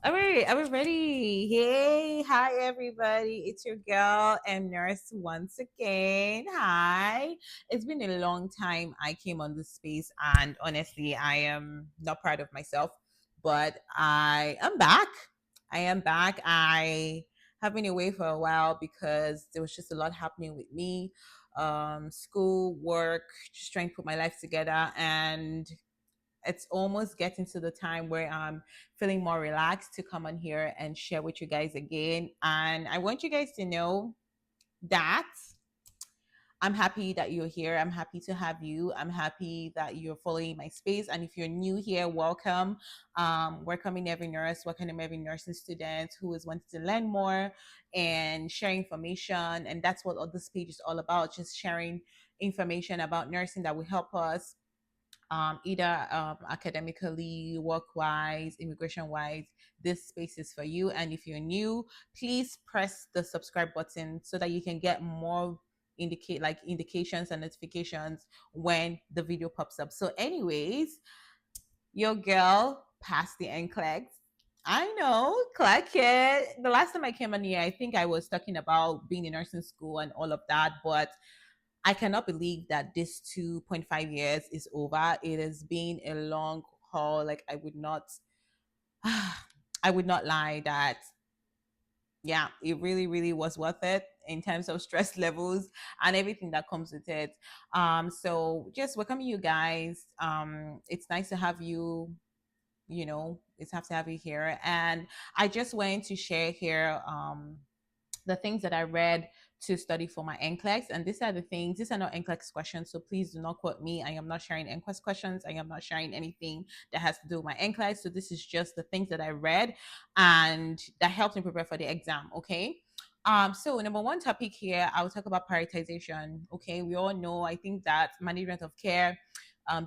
All right, are we ready? Hey, hi everybody. It's your girl and nurse once again. Hi. It's been a long time I came on this space, and honestly, I am not proud of myself, but I am back. I am back. I have been away for a while because there was just a lot happening with me. School, work, just trying to put my life together, and it's almost getting to the time where I'm feeling more relaxed to come on here and share with you guys again. And I want you guys to know that I'm happy that you're here. I'm happy to have you. I'm happy that you're following my space. And if you're new here, welcome. Welcoming every nurse, welcoming every nursing student who is wanting to learn more and share information. And that's what all this page is all about, just sharing information about nursing that will help us either academically, work wise, immigration wise. This space is for you. And if you're new, please press the subscribe button so that you can get more indications and notifications when the video pops up. So, anyways, your girl passed the NCLEX. I know, clock it. The last time I came on here, I think I was talking about being in nursing school and all of that, but I cannot believe that this 2.5 years is over. It has been a long haul. Like I would not lie that yeah, it really, really was worth it in terms of stress levels and everything that comes with it. So just welcoming you guys. It's nice to have you. It's nice to have you here, and I just wanted to share here. The things that I read to study for my NCLEX. And these are not NCLEX questions. So please do not quote me. I am not sharing NCLEX questions. I am not sharing anything that has to do with my NCLEX. So this is just the things that I read and that helped me prepare for the exam. Okay. So number one topic here, I'll talk about prioritization. Okay. We all know, I think that management of care,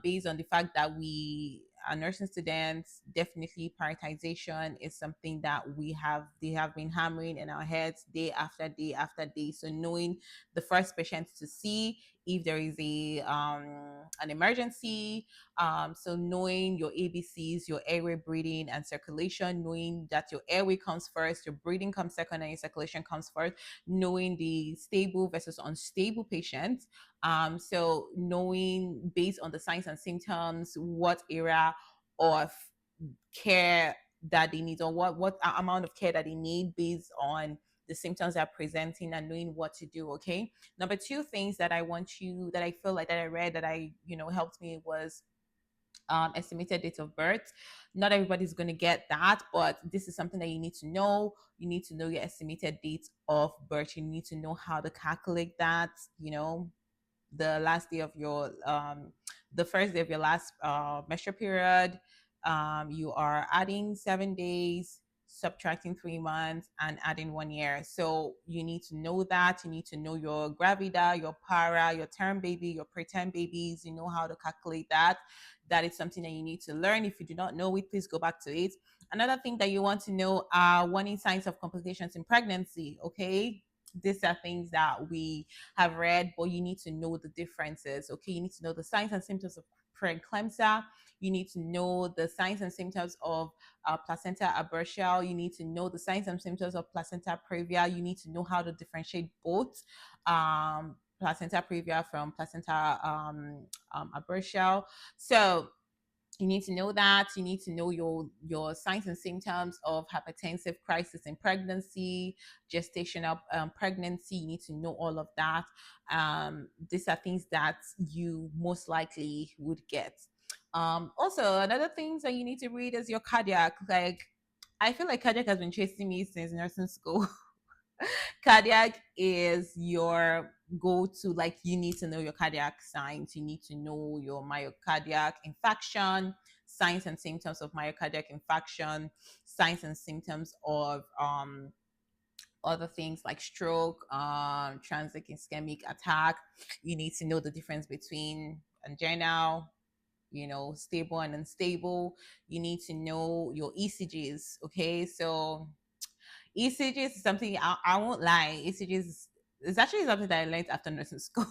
based on the fact that we are nursing students, definitely prioritization is something that they have been hammering in our heads day after day after day. So knowing the first patient to see if there is an emergency, so knowing your ABCs, your airway, breathing, and circulation, knowing that your airway comes first, your breathing comes second, and your circulation comes first, knowing the stable versus unstable patients. So knowing based on the signs and symptoms what area of care that they need, or what amount of care that they need based on the symptoms they're presenting, and knowing what to do. Okay. Number two things that I feel like that I read that helped me was estimated date of birth. Not everybody's going to get that, but this is something that you need to know. You need to know your estimated date of birth. You need to know how to calculate that. The last day of your the first day of your last menstrual period, you are adding 7 days, subtracting 3 months, and adding 1 year. So you need to know that. You need to know your gravida, your para, your term baby, your preterm babies. You know how to calculate that. That is something that you need to learn. If you do not know it, please go back to it. Another thing that you want to know are warning signs of complications in pregnancy. Okay, these are things that we have read, but you need to know the differences. Okay, you need to know the signs and symptoms of preeclampsia. You need to know the signs and symptoms of placenta abertia. You need to know the signs and symptoms of placenta previa. You need to know how to differentiate both placenta previa from placenta abertia. So you need to know that. You need to know your signs and symptoms of hypertensive crisis in pregnancy, gestational pregnancy. You need to know all of that. These are things that you most likely would get. Also, another things that you need to read is your cardiac. Like, I feel like cardiac has been chasing me since nursing school. Cardiac is your go to, like, you need to know your cardiac signs. You need to know your myocardiac infarction, signs and symptoms of myocardiac infarction, signs and symptoms of other things like stroke, transient ischemic attack. You need to know the difference between angina, stable and unstable. You need to know your ECGs. Okay, so ECGs is something I won't lie. ECGs is actually something that I learned after nursing school.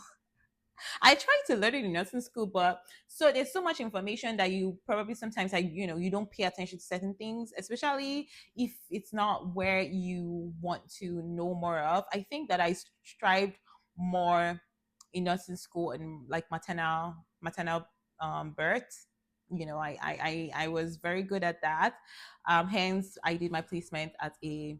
I tried to learn it in nursing school, but so there's so much information that you probably sometimes you don't pay attention to certain things, especially if it's not where you want to know more of. I think that I strived more in nursing school and like maternal birth. I was very good at that. Hence I did my placement at a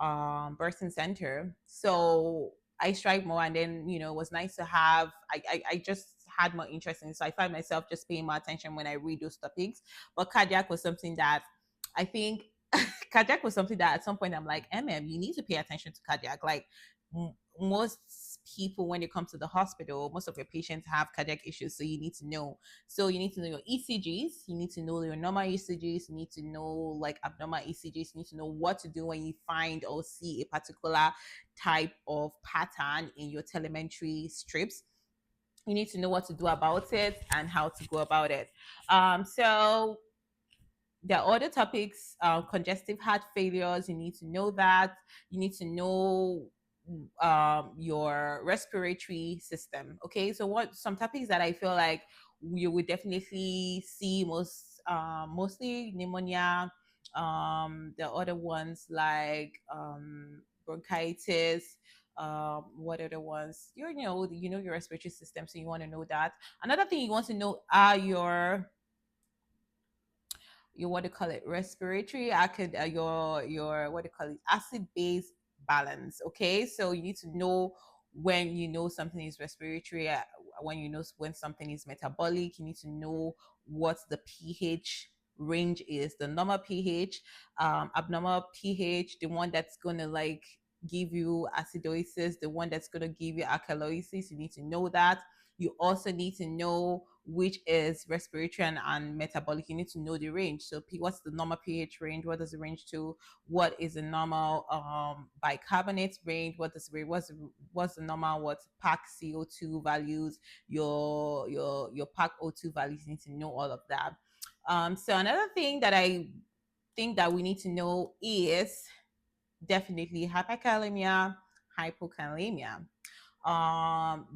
birthing center. So I strive more, and then it was nice to have. I just had more interest in it, so I find myself just paying more attention when I read those topics. But cardiac was something that I think cardiac was something that at some point I'm like, you need to pay attention to cardiac. Like most people, when they come to the hospital, most of your patients have cardiac issues, so you need to know. So you need to know your ECGs, you need to know your normal ECGs, you need to know like abnormal ECGs, you need to know what to do when you find or see a particular type of pattern in your telemetry strips. You need to know what to do about it and how to go about it. So there are other topics, congestive heart failures. You need to know that. You need to know your respiratory system. Okay, so what some topics that I feel like you would definitely see mostly pneumonia. The other ones like bronchitis. What are the ones? You know your respiratory system, so you want to know that. Another thing you want to know are your what do you call it, respiratory acid, your what do you call it, acid base balance. Okay, so you need to know when you know something is respiratory, when you know when something is metabolic. You need to know what the pH range is, the normal pH, abnormal pH, the one that's gonna like give you acidosis, the one that's gonna give you alkalosis. You need to know that. You also need to know which is respiratory and metabolic. You need to know the range. So what's the normal pH range? What does it range to? What is the normal bicarbonate range? What's the normal what pack CO2 values? Your pack O2 values. You need to know all of that. So another thing that I think that we need to know is definitely hyperkalemia, hypokalemia.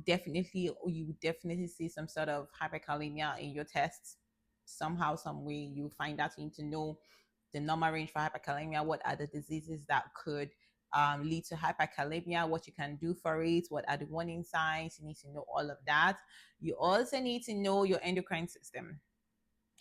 Definitely you would definitely see some sort of hyperkalemia in your tests. Somehow some way you find out. You need to know the normal range for hyperkalemia. What are the diseases that could lead to hyperkalemia, what you can do for it, what are the warning signs. You need to know all of that. You also need to know your endocrine system.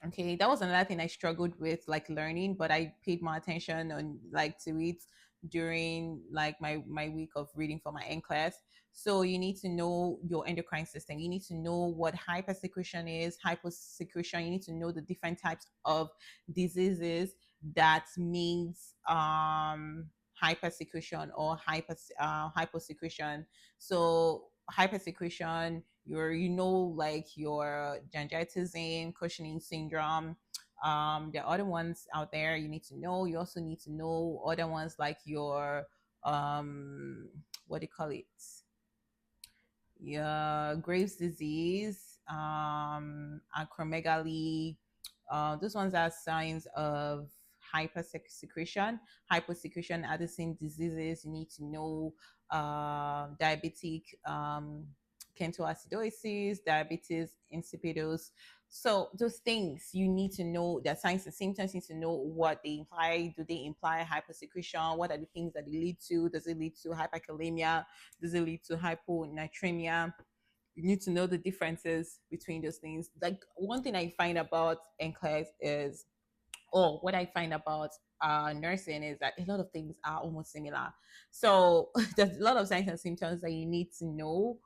Okay, that was another thing I struggled with like learning, but I paid more attention on like to it during like my week of reading for my NCLEX. So you need to know your endocrine system. You need to know what hypersecretion is, hyposecretion. You need to know the different types of diseases that means hypersecretion or hyposecretion. So hypersecretion, like your gingivalism, Cushing syndrome. There are other ones out there you need to know. You also need to know other ones like your what do you call it, yeah, Graves' disease, acromegaly. Those ones are signs of hypersecretion. Hypersecretion are the same diseases. You need to know diabetic ketoacidosis, diabetes insipidus. So those things you need to know. The signs and symptoms, you need to know what they imply. Do they imply hypersecretion? What are the things that they lead to? Does it lead to hyperkalemia? Does it lead to hyponatremia? You need to know the differences between those things. Like one thing I find about NCLEX is, or what I find about nursing is that a lot of things are almost similar. So there's a lot of signs and symptoms that you need to know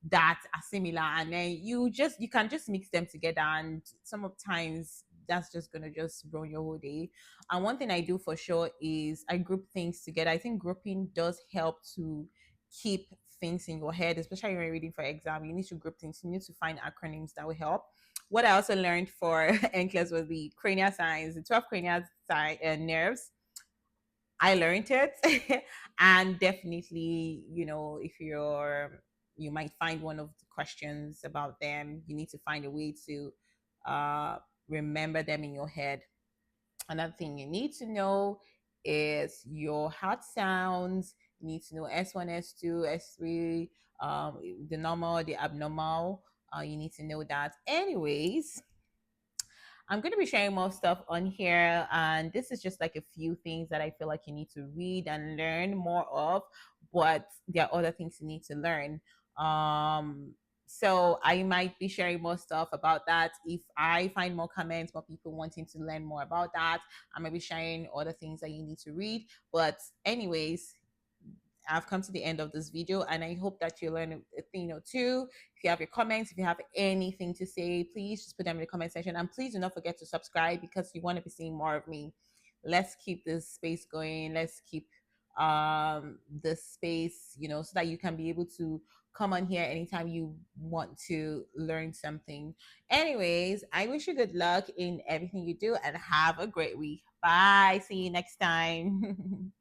that are similar, and then you can just mix them together, and some of times that's just gonna just ruin your whole day. And one thing I do for sure is I group things together. I think grouping does help to keep things in your head, especially when you're reading for exam. You need to group things. You need to find acronyms that will help. What I also learned for NCLEX was the cranial signs, the 12 cranial nerves. I learned it. And definitely, if you might find one of the questions about them, you need to find a way to uh, remember them in your head. Another thing you need to know is your heart sounds. You need to know S1, S2, S3, the normal, the abnormal. You need to know that. Anyways, I'm going to be sharing more stuff on here, and this is just like a few things that I feel like you need to read and learn more of, but there are other things you need to learn. So I might be sharing more stuff about that. If I find more comments, more people wanting to learn more about that, I might be sharing other things that you need to read. But anyways, I've come to the end of this video, and I hope that you learn a thing or two. If you have your comments, if you have anything to say, please just put them in the comment section. And please do not forget to subscribe, because you want to be seeing more of me. Let's keep this space going. Let's keep this space, so that you can be able to come on here anytime you want to learn something. Anyways, I wish you good luck in everything you do, and have a great week. Bye. See you next time.